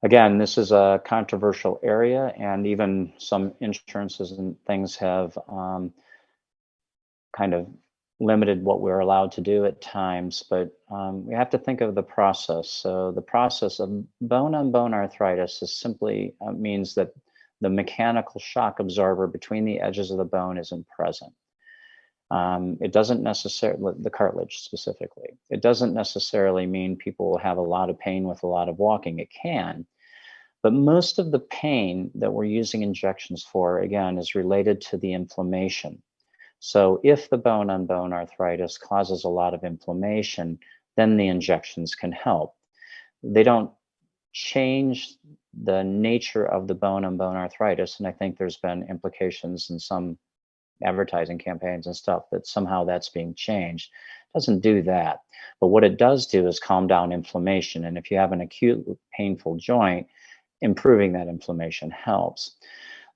Again, this is a controversial area, and even some insurances and things have kind of limited what we're allowed to do at times, but we have to think of the process. So the process of bone-on-bone arthritis is simply means that the mechanical shock absorber between the edges of the bone isn't present. It doesn't necessarily, the cartilage specifically, it doesn't necessarily mean people will have a lot of pain with a lot of walking. It can, but most of the pain that we're using injections for, again, is related to the inflammation. So if the bone-on-bone arthritis causes a lot of inflammation, then the injections can help. They don't change the nature of the bone-on-bone arthritis, and I think there's been implications in some advertising campaigns and stuff that somehow that's being changed. It doesn't do that. But what it does do is calm down inflammation, and if you have an acute painful joint, improving that inflammation helps.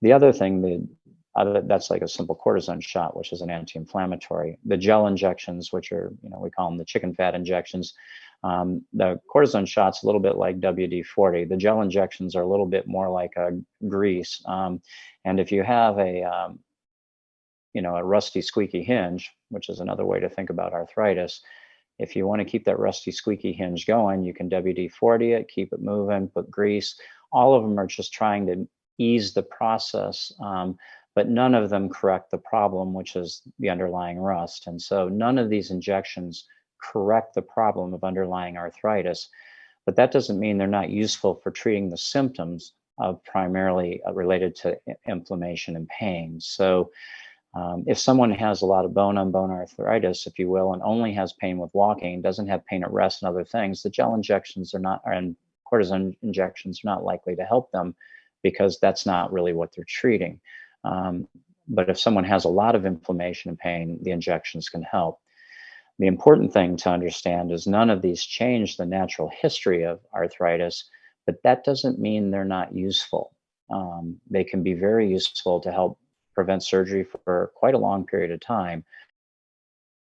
The other thing that's like a simple cortisone shot, which is an anti-inflammatory. The gel injections, which are, we call them the chicken fat injections. The cortisone shot's a little bit like WD-40. The gel injections are a little bit more like a grease. And if you have a rusty squeaky hinge, which is another way to think about arthritis, if you want to keep that rusty squeaky hinge going, you can WD-40 it, keep it moving, put grease. All of them are just trying to ease the process, but none of them correct the problem, which is the underlying rust. And so none of these injections correct the problem of underlying arthritis, but that doesn't mean they're not useful for treating the symptoms of primarily related to inflammation and pain. So if someone has a lot of bone-on-bone arthritis, if you will, and only has pain with walking, doesn't have pain at rest and other things, the gel injections are not, and cortisone injections are not likely to help them because that's not really what they're treating. But if someone has a lot of inflammation and pain, the injections can help. The important thing to understand is none of these change the natural history of arthritis, but that doesn't mean they're not useful. They can be very useful to help prevent surgery for quite a long period of time.